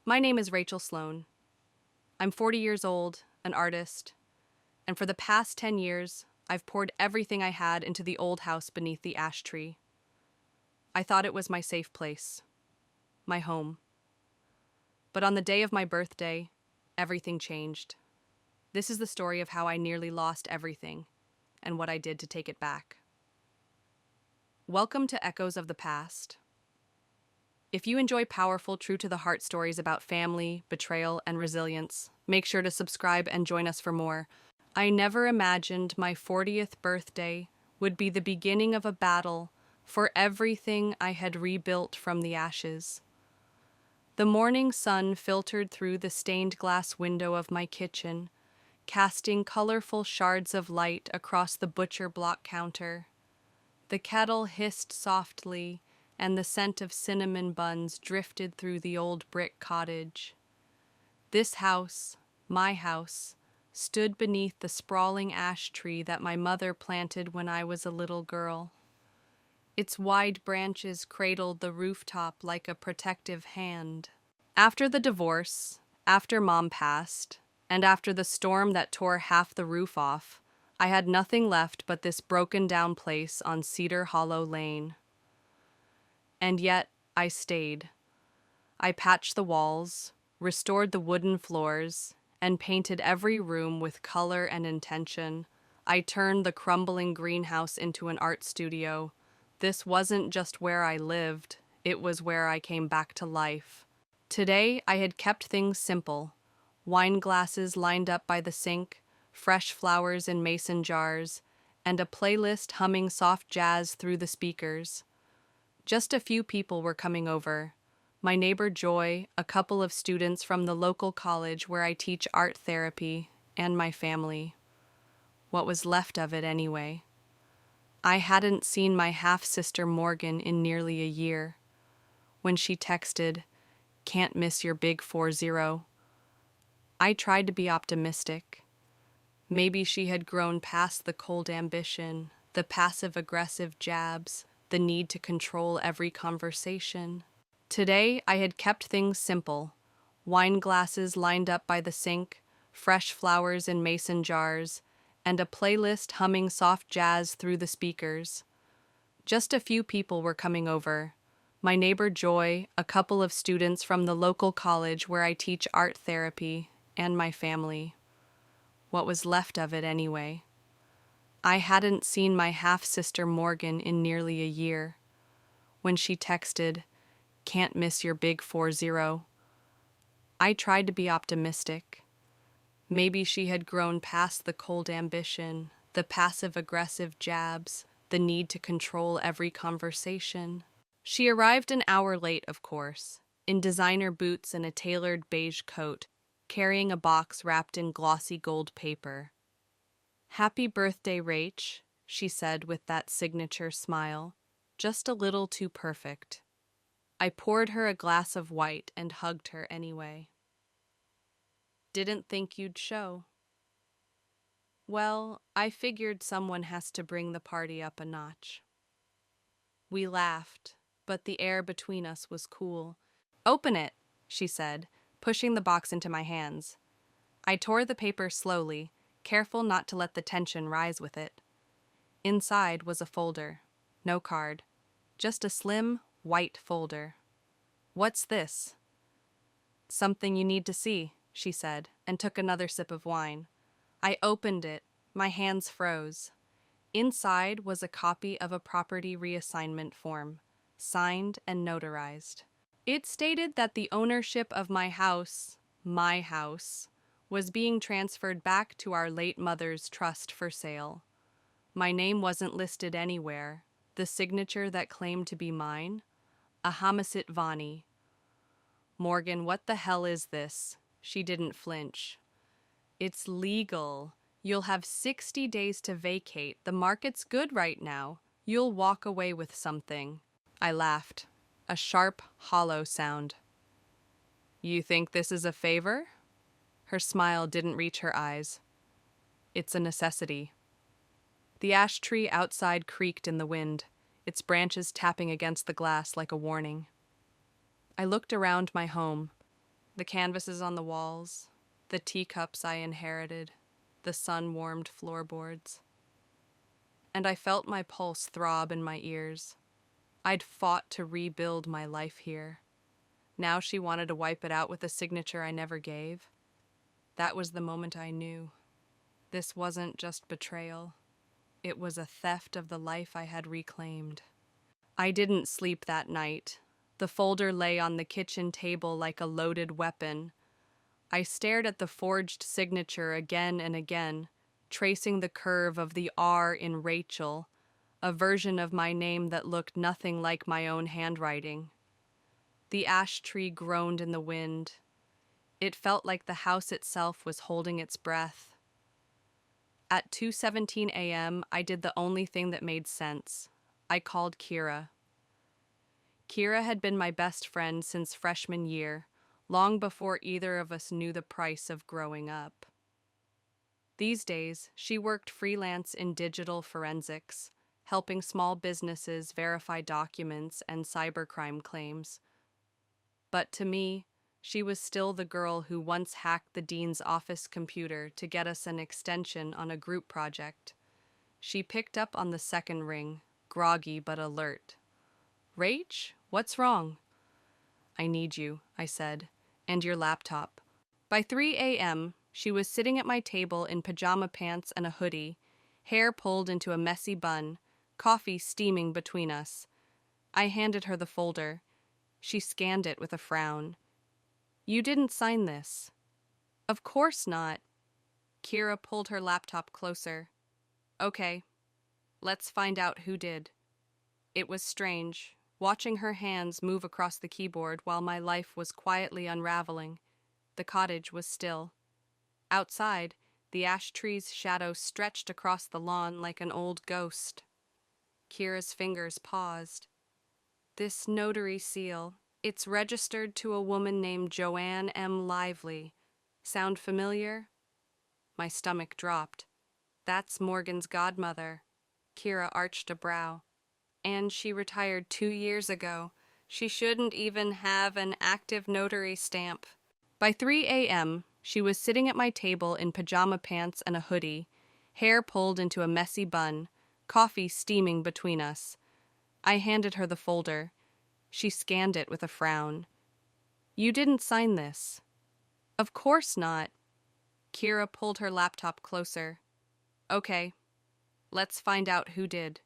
My name is Rachel Sloan. I'm 40 years old, an artist, and for the past 10 years, I've poured everything I had into the old house beneath the ash tree. I thought it was my safe place, my home. But on the day of my birthday, everything changed. This is the story of how I nearly lost everything and what I did to take it back. Welcome to Echoes of the Past. If you enjoy powerful, true-to-the-heart stories about family, betrayal, and resilience, make sure to subscribe and join us for more. I never imagined my 40th birthday would be the beginning of a battle for everything I had rebuilt from the ashes. The morning sun filtered through the stained glass window of my kitchen, casting colorful shards of light across the butcher block counter. The kettle hissed softly, and the scent of cinnamon buns drifted through the old brick cottage. This house, my house, stood beneath the sprawling ash tree that my mother planted when I was a little girl. Its wide branches cradled the rooftop like a protective hand. After the divorce, after Mom passed, and after the storm that tore half the roof off, I had nothing left but this broken-down place on Cedar Hollow Lane. And yet, I stayed. I patched the walls, restored the wooden floors, and painted every room with color and intention. I turned the crumbling greenhouse into an art studio. This wasn't just where I lived, it was where I came back to life. Today, I had kept things simple. Wine glasses lined up by the sink, fresh flowers in mason jars, and a playlist humming soft jazz through the speakers. Just a few people were coming over. My neighbor Joy, a couple of students from the local college where I teach art therapy, and my family. What was left of it anyway. I hadn't seen my half-sister Morgan in nearly a year. When she texted, "Can't miss your big 4-0," I tried to be optimistic. Maybe she had grown past the cold ambition, the passive-aggressive jabs, the need to control every conversation. Today, I had kept things simple. Wine glasses lined up by the sink, fresh flowers in mason jars, and a playlist humming soft jazz through the speakers. Just a few people were coming over. My neighbor Joy, a couple of students from the local college where I teach art therapy, and my family. What was left of it anyway. I hadn't seen my half-sister Morgan in nearly a year. When she texted, "Can't miss your big 4-0," I tried to be optimistic. Maybe she had grown past the cold ambition, the passive-aggressive jabs, the need to control every conversation. She arrived an hour late, of course, in designer boots and a tailored beige coat, carrying a box wrapped in glossy gold paper. "Happy birthday, Rach," she said with that signature smile, just a little too perfect. I poured her a glass of white and hugged her anyway. "Didn't think you'd show." "Well, I figured someone has to bring the party up a notch." We laughed, but the air between us was cool. "Open it," she said, pushing the box into my hands. I tore the paper slowly, careful not to let the tension rise with it. Inside was a folder. No card. Just a slim, white folder. "What's this?" "Something you need to see," she said, and took another sip of wine. I opened it. My hands froze. Inside was a copy of a property reassignment form, signed and notarized. It stated that the ownership of my house, was being transferred back to our late mother's trust for sale. My name wasn't listed anywhere. The signature that claimed to be mine? Ahamasit Vani. "Morgan, what the hell is this?" She didn't flinch. "It's legal. You'll have 60 days to vacate. The market's good right now. You'll walk away with something." I laughed. A sharp, hollow sound. "You think this is a favor?" Her smile didn't reach her eyes. "It's a necessity." The ash tree outside creaked in the wind, its branches tapping against the glass like a warning. I looked around my home. The canvases on the walls, the teacups I inherited, the sun-warmed floorboards. And I felt my pulse throb in my ears. I'd fought to rebuild my life here. Now she wanted to wipe it out with a signature I never gave. That was the moment I knew. This wasn't just betrayal. It was a theft of the life I had reclaimed. I didn't sleep that night. The folder lay on the kitchen table like a loaded weapon. I stared at the forged signature again and again, tracing the curve of the R in Rachel, a version of my name that looked nothing like my own handwriting. The ash tree groaned in the wind. It felt like the house itself was holding its breath. At 2:17 a.m., I did the only thing that made sense. I called Kira. Kira had been my best friend since freshman year, long before either of us knew the price of growing up. These days, she worked freelance in digital forensics, helping small businesses verify documents and cybercrime claims. But to me, she was still the girl who once hacked the dean's office computer to get us an extension on a group project. She picked up on the second ring, groggy but alert. "Rach, what's wrong?" "I need you," I said, "and your laptop." By 3 a.m., she was sitting at my table in pajama pants and a hoodie, hair pulled into a messy bun, coffee steaming between us. I handed her the folder. She scanned it with a frown. "You didn't sign this." "Of course not." Kira pulled her laptop closer. "Okay, let's find out who did." It was strange, watching her hands move across the keyboard while my life was quietly unraveling. The cottage was still. Outside, the ash tree's shadow stretched across the lawn like an old ghost. Kira's fingers paused. "This notary seal, it's registered to a woman named Joanne M. Lively. Sound familiar?" My stomach dropped. "That's Morgan's godmother." Kira arched a brow. "And she retired 2 years ago. She shouldn't even have an active notary stamp." By 3 a.m., she was sitting at my table in pajama pants and a hoodie, hair pulled into a messy bun, coffee steaming between us. I handed her the folder. She scanned it with a frown. "You didn't sign this." "Of course not." Kira pulled her laptop closer. "Okay, let's find out who did."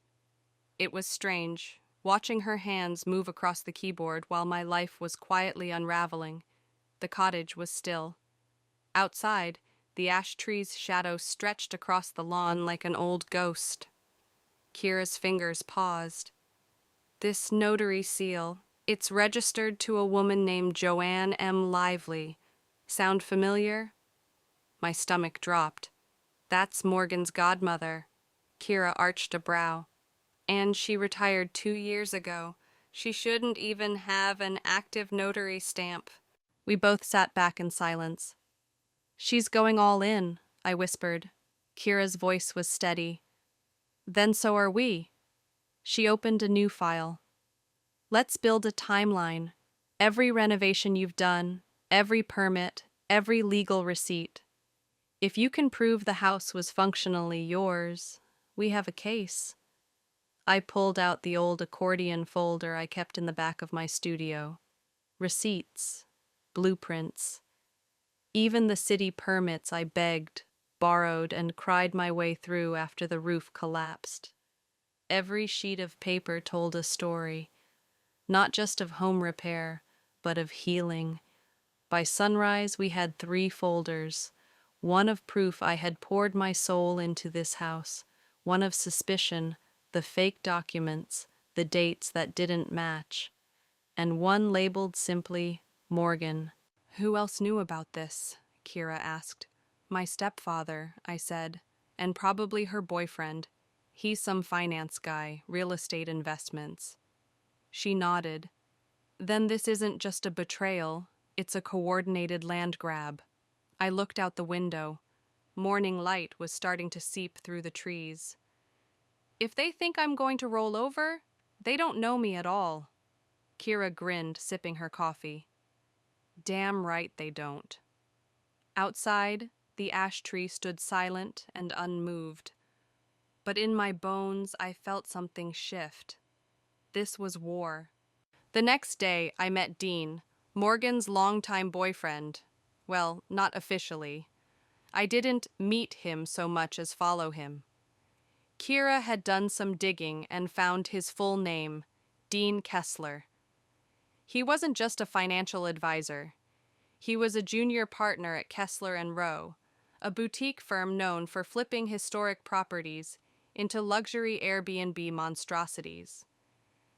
It was strange, watching her hands move across the keyboard while my life was quietly unraveling. The cottage was still. Outside, the ash tree's shadow stretched across the lawn like an old ghost. Kira's fingers paused. "This notary seal, it's registered to a woman named Joanne M. Lively. Sound familiar?" My stomach dropped. "That's Morgan's godmother." Kira arched a brow. "And she retired 2 years ago. She shouldn't even have an active notary stamp." We both sat back in silence. "She's going all in," I whispered. Kira's voice was steady. "Then so are we." She opened a new file. "Let's build a timeline. Every renovation you've done, every permit, every legal receipt. If you can prove the house was functionally yours, we have a case." I pulled out the old accordion folder I kept in the back of my studio. Receipts, blueprints. Even the city permits I begged, borrowed, and cried my way through after the roof collapsed. Every sheet of paper told a story, not just of home repair, but of healing. By sunrise, we had 3 folders, one of proof I had poured my soul into this house, one of suspicion, the fake documents, the dates that didn't match, and one labeled simply Morgan. "Who else knew about this?" Kira asked. "My stepfather," I said, "and probably her boyfriend. He's some finance guy, real estate investments." She nodded. "Then this isn't just a betrayal, it's a coordinated land grab." I looked out the window. Morning light was starting to seep through the trees. "If they think I'm going to roll over, they don't know me at all." Kira grinned, sipping her coffee. Damn right they don't. Outside, the ash tree stood silent and unmoved. But in my bones, I felt something shift. This was war. The next day, I met Dean, Morgan's longtime boyfriend. Well, not officially. I didn't meet him so much as follow him. Kira had done some digging and found his full name, Dean Kessler. He wasn't just a financial advisor. He was a junior partner at Kessler and Rowe, a boutique firm known for flipping historic properties into luxury Airbnb monstrosities.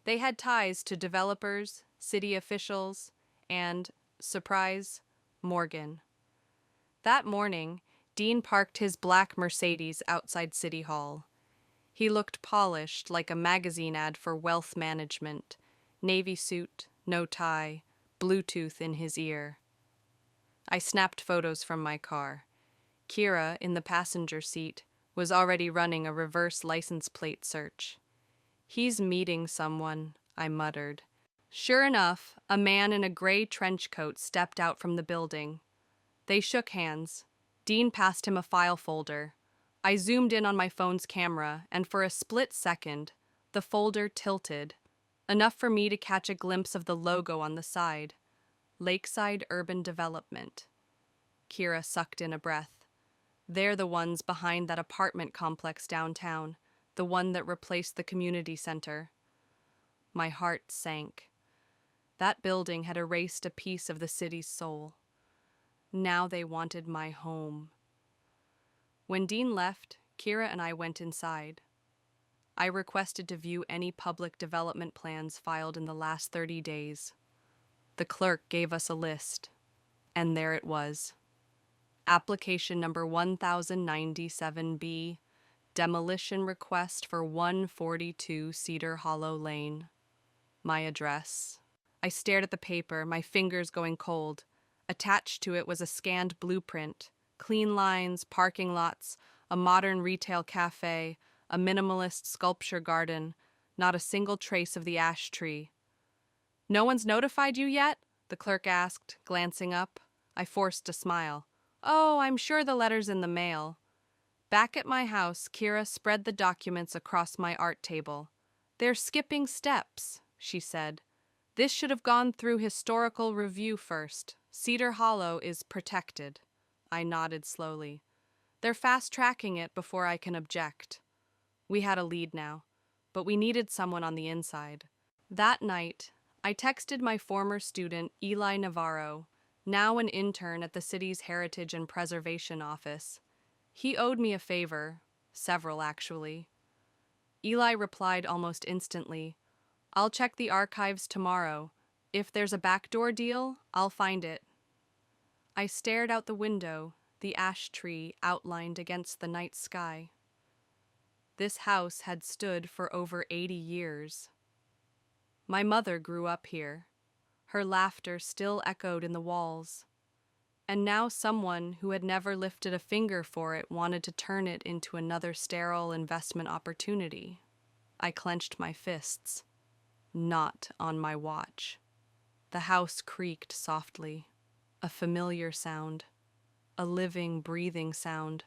They had ties to developers, city officials, and, surprise, Morgan. That morning, Dean parked his black Mercedes outside City Hall. He looked polished like a magazine ad for wealth management, navy suit, no tie, Bluetooth in his ear. I snapped photos from my car. Kira, in the passenger seat, was already running a reverse license plate search. "He's meeting someone," I muttered. Sure enough, a man in a gray trench coat stepped out from the building. They shook hands. Dean passed him a file folder. I zoomed in on my phone's camera, and for a split second, the folder tilted, enough for me to catch a glimpse of the logo on the side. Lakeside Urban Development. Kira sucked in a breath. They're the ones behind that apartment complex downtown, the one that replaced the community center. My heart sank. That building had erased a piece of the city's soul. Now they wanted my home. When Dean left, Kira and I went inside. I requested to view any public development plans filed in the last 30 days. The clerk gave us a list, and there it was. Application number 1097B, demolition request for 142 Cedar Hollow Lane. My address. I stared at the paper, my fingers going cold. Attached to it was a scanned blueprint, clean lines, parking lots, a modern retail cafe, a minimalist sculpture garden, not a single trace of the ash tree. "No one's notified you yet?" the clerk asked, glancing up. I forced a smile. "Oh, I'm sure the letter's in the mail." Back at my house, Kira spread the documents across my art table. "They're skipping steps," she said. "This should have gone through historical review first. Cedar Hollow is protected." I nodded slowly. "They're fast-tracking it before I can object." We had a lead now, but we needed someone on the inside. That night, I texted my former student, Eli Navarro, now an intern at the city's Heritage and Preservation Office. He owed me a favor, several actually. Eli replied almost instantly, "I'll check the archives tomorrow. If there's a backdoor deal, I'll find it." I stared out the window, the ash tree outlined against the night sky. This house had stood for over 80 years. My mother grew up here. Her laughter still echoed in the walls. And now someone who had never lifted a finger for it wanted to turn it into another sterile investment opportunity. I clenched my fists. Not on my watch. The house creaked softly. A familiar sound. A living, breathing sound.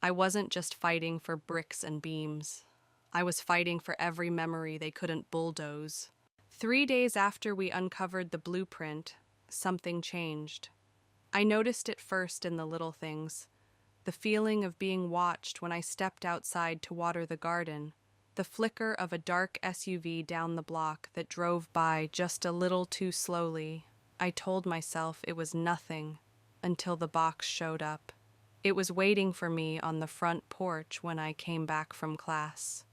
I wasn't just fighting for bricks and beams. I was fighting for every memory they couldn't bulldoze. 3 days after we uncovered the blueprint, something changed. I noticed it first in the little things. The feeling of being watched when I stepped outside to water the garden. The flicker of a dark SUV down the block that drove by just a little too slowly. I told myself it was nothing until the box showed up. It was waiting for me on the front porch when I came back from class.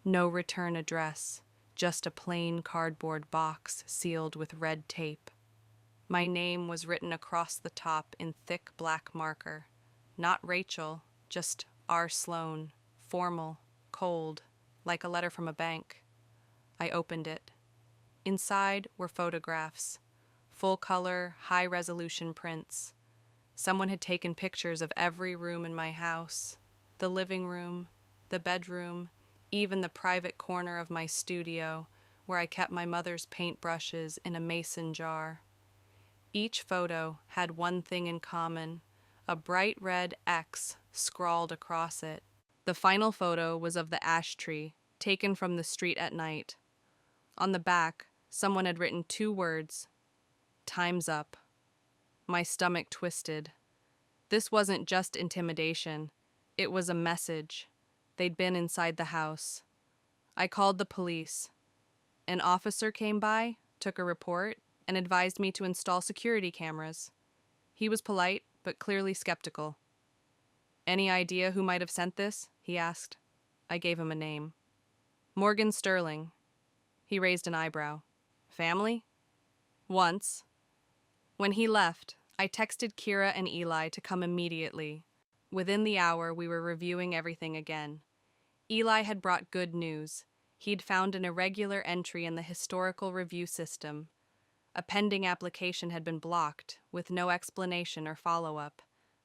No return address, just a plain cardboard box sealed with red tape. My name was written across the top in thick black marker. Not Rachel, just R. Sloan, formal, cold, like a letter from a bank. I opened it. Inside were photographs, full-color, high-resolution prints. Someone had taken pictures of every room in my house, the living room, the bedroom, even the private corner of my studio, where I kept my mother's paintbrushes in a mason jar. Each photo had one thing in common: a bright red X scrawled across it. The final photo was of the ash tree, taken from the street at night. On the back, someone had written 2 words: "Time's up." My stomach twisted. This wasn't just intimidation. It was a message. They'd been inside the house. I called the police. An officer came by, took a report, and advised me to install security cameras. He was polite, but clearly skeptical. "Any idea who might have sent this?" he asked. I gave him a name. "Morgan Sterling." He raised an eyebrow. "Family?" "Once." When he left, I texted Kira and Eli to come immediately. Within the hour, we were reviewing everything again. Eli had brought good news. He'd found an irregular entry in the historical review system. A pending application had been blocked, with no explanation or follow-up.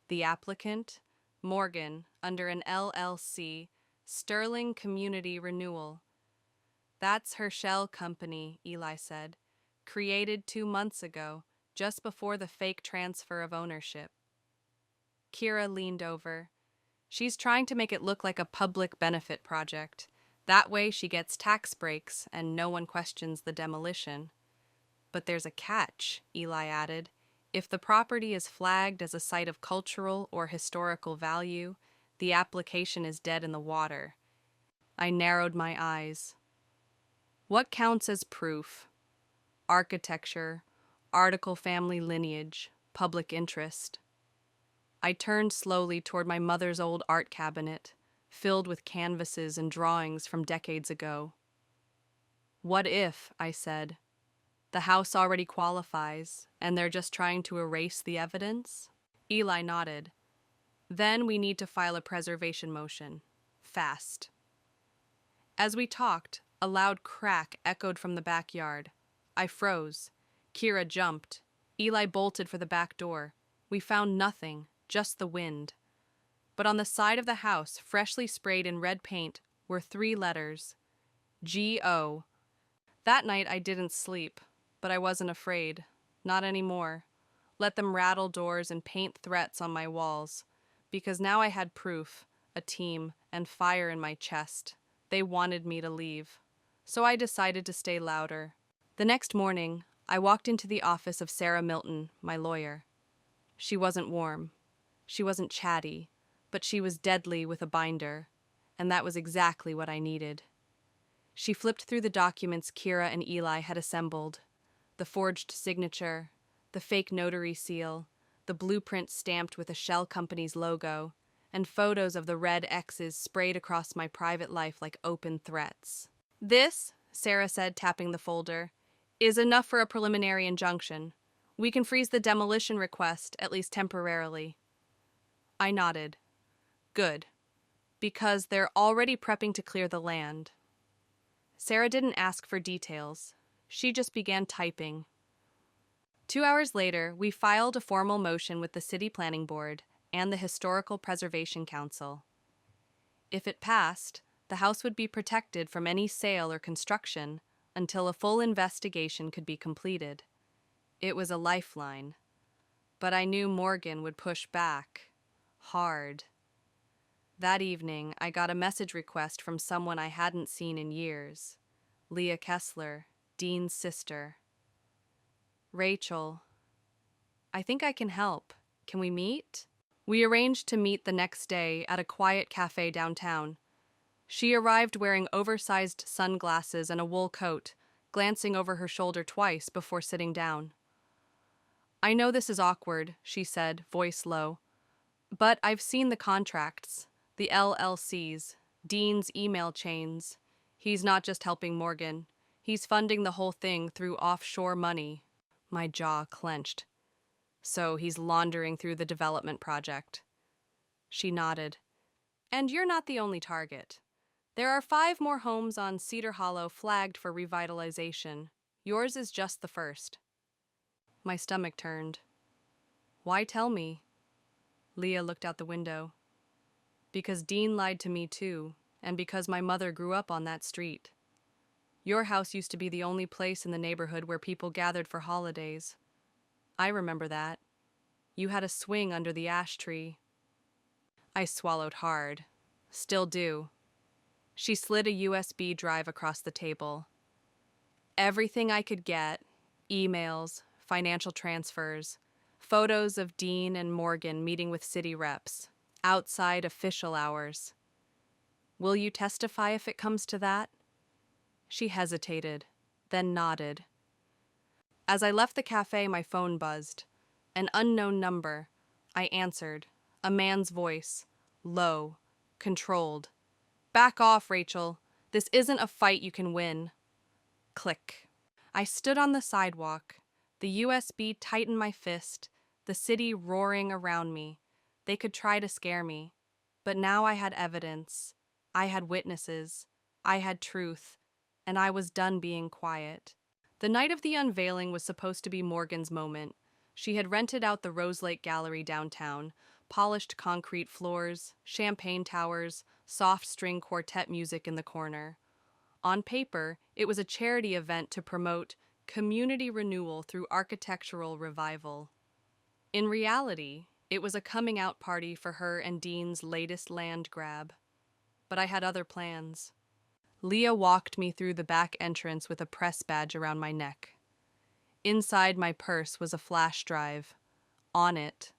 The applicant, Morgan, under an LLC, Sterling Community Renewal. "That's her shell company," Eli said. "Created 2 months ago, just before the fake transfer of ownership." Kira leaned over. "She's trying to make it look like a public benefit project. That way she gets tax breaks and no one questions the demolition." "But there's a catch," Eli added. "If the property is flagged as a site of cultural or historical value, the application is dead in the water." I narrowed my eyes. "What counts as proof?" "Architecture, article family lineage, public interest." I turned slowly toward my mother's old art cabinet, filled with canvases and drawings from decades ago. "What if," I said, "the house already qualifies, and they're just trying to erase the evidence?" Eli nodded. "Then we need to file a preservation motion. Fast." As we talked, a loud crack echoed from the backyard. I froze. Kira jumped. Eli bolted for the back door. We found nothing, just the wind. But on the side of the house, freshly sprayed in red paint, were 3 letters. G-O. That night I didn't sleep, but I wasn't afraid. Not anymore. Let them rattle doors and paint threats on my walls. Because now I had proof, a team, and fire in my chest. They wanted me to leave. So I decided to stay louder. The next morning, I walked into the office of Sarah Milton, my lawyer. She wasn't warm. She wasn't chatty, but she was deadly with a binder, and that was exactly what I needed. She flipped through the documents Kira and Eli had assembled: the forged signature, the fake notary seal, the blueprint stamped with a shell company's logo, and photos of the red X's sprayed across my private life like open threats. "This," Sarah said, tapping the folder, "is enough for a preliminary injunction. We can freeze the demolition request, at least temporarily." I nodded. "Good. Because they're already prepping to clear the land." Sarah didn't ask for details. She just began typing. 2 hours later, we filed a formal motion with the City Planning Board and the Historical Preservation Council. If it passed, the house would be protected from any sale or construction until a full investigation could be completed. It was a lifeline. But I knew Morgan would push back. Hard. That evening, I got a message request from someone I hadn't seen in years. Leah Kessler, Dean's sister. "Rachel, I think I can help. Can we meet?" We arranged to meet the next day at a quiet cafe downtown. She arrived wearing oversized sunglasses and a wool coat, glancing over her shoulder twice before sitting down. "I know this is awkward," she said, voice low, "but I've seen the contracts, the LLCs, Dean's email chains. He's not just helping Morgan. He's funding the whole thing through offshore money." My jaw clenched. "So he's laundering through the development project." She nodded. "And you're not the only target. There are 5 more homes on Cedar Hollow flagged for revitalization. Yours is just the first." My stomach turned. "Why tell me?" Leah looked out the window. "Because Dean lied to me too, and because my mother grew up on that street. Your house used to be the only place in the neighborhood where people gathered for holidays. I remember that. You had a swing under the ash tree. I swallowed hard. Still do. She slid a USB drive across the table. Everything I could get, emails, financial transfers, photos of Dean and Morgan meeting with city reps, outside official hours. Will you testify if it comes to that? She hesitated, then nodded. As I left the cafe, my phone buzzed. An unknown number. I answered. A man's voice. Low. Controlled. Back off, Rachel. This isn't a fight you can win. Click. I stood on the sidewalk. The USB tightened my fist, the city roaring around me. They could try to scare me. But now I had evidence. I had witnesses. I had truth. And I was done being quiet. The night of the unveiling was supposed to be Morgan's moment. She had rented out the Rose Lake Gallery downtown, polished concrete floors, champagne towers, soft string quartet music in the corner. On paper, it was a charity event to promote community renewal through architectural revival. In reality, it was a coming out party for her and Dean's latest land grab. But I had other plans. Leah walked me through the back entrance with a press badge around my neck. Inside my purse was a flash drive. On it,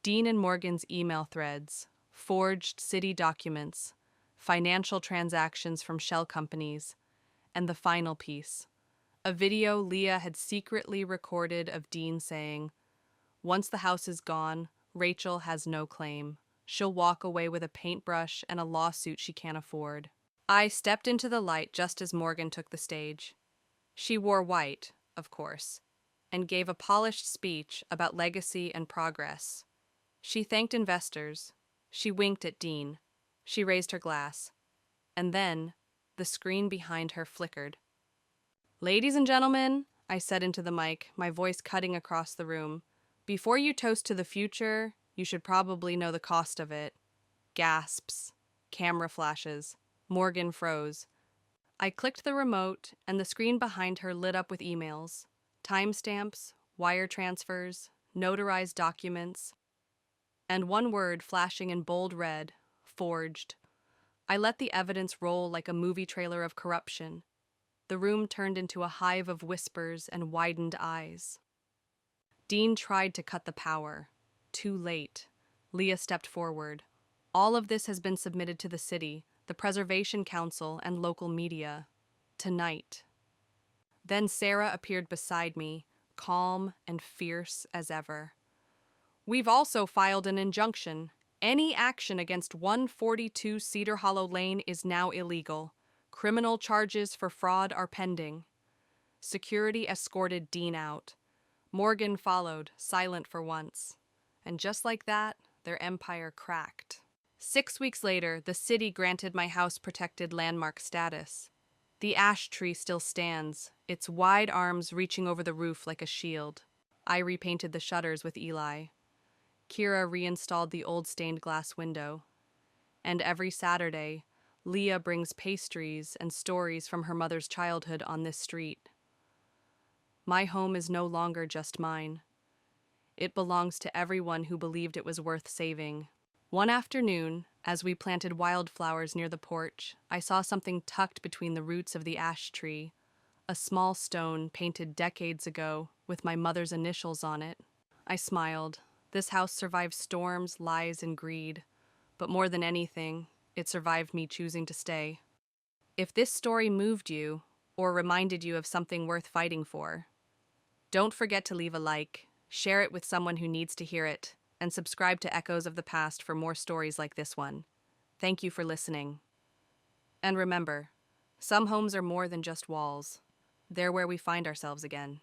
Dean and Morgan's email threads, forged city documents, financial transactions from shell companies, and the final piece, a video Leah had secretly recorded of Dean saying, "Once the house is gone, Rachel has no claim. She'll walk away with a paintbrush and a lawsuit she can't afford." I stepped into the light just as Morgan took the stage. She wore white, of course, and gave a polished speech about legacy and progress. She thanked investors. She winked at Dean. She raised her glass. And then, the screen behind her flickered. "Ladies and gentlemen," I said into the mic, my voice cutting across the room, "before you toast to the future, you should probably know the cost of it." Gasps. Camera flashes. Morgan froze. I clicked the remote, and the screen behind her lit up with emails, timestamps, wire transfers, notarized documents, and one word flashing in bold red, forged. I let the evidence roll like a movie trailer of corruption. The room turned into a hive of whispers and widened eyes. Dean tried to cut the power. Too late. Leah stepped forward. "All of this has been submitted to the city, the Preservation Council, and local media. Tonight." Then Sarah appeared beside me, calm and fierce as ever. "We've also filed an injunction. Any action against 142 Cedar Hollow Lane is now illegal. Criminal charges for fraud are pending." Security escorted Dean out. Morgan followed, silent for once. And just like that, their empire cracked. 6 weeks later, the city granted my house protected landmark status. The ash tree still stands, its wide arms reaching over the roof like a shield. I repainted the shutters with Eli. Kira reinstalled the old stained glass window. And every Saturday, Leah brings pastries and stories from her mother's childhood on this street. My home is no longer just mine. It belongs to everyone who believed it was worth saving. One afternoon, as we planted wildflowers near the porch, I saw something tucked between the roots of the ash tree, a small stone painted decades ago with my mother's initials on it. I smiled. This house survived storms, lies, and greed, but more than anything, it survived me choosing to stay. If this story moved you, or reminded you of something worth fighting for, don't forget to leave a like, share it with someone who needs to hear it, and subscribe to Echoes of the Past for more stories like this one. Thank you for listening. And remember, some homes are more than just walls. They're where we find ourselves again.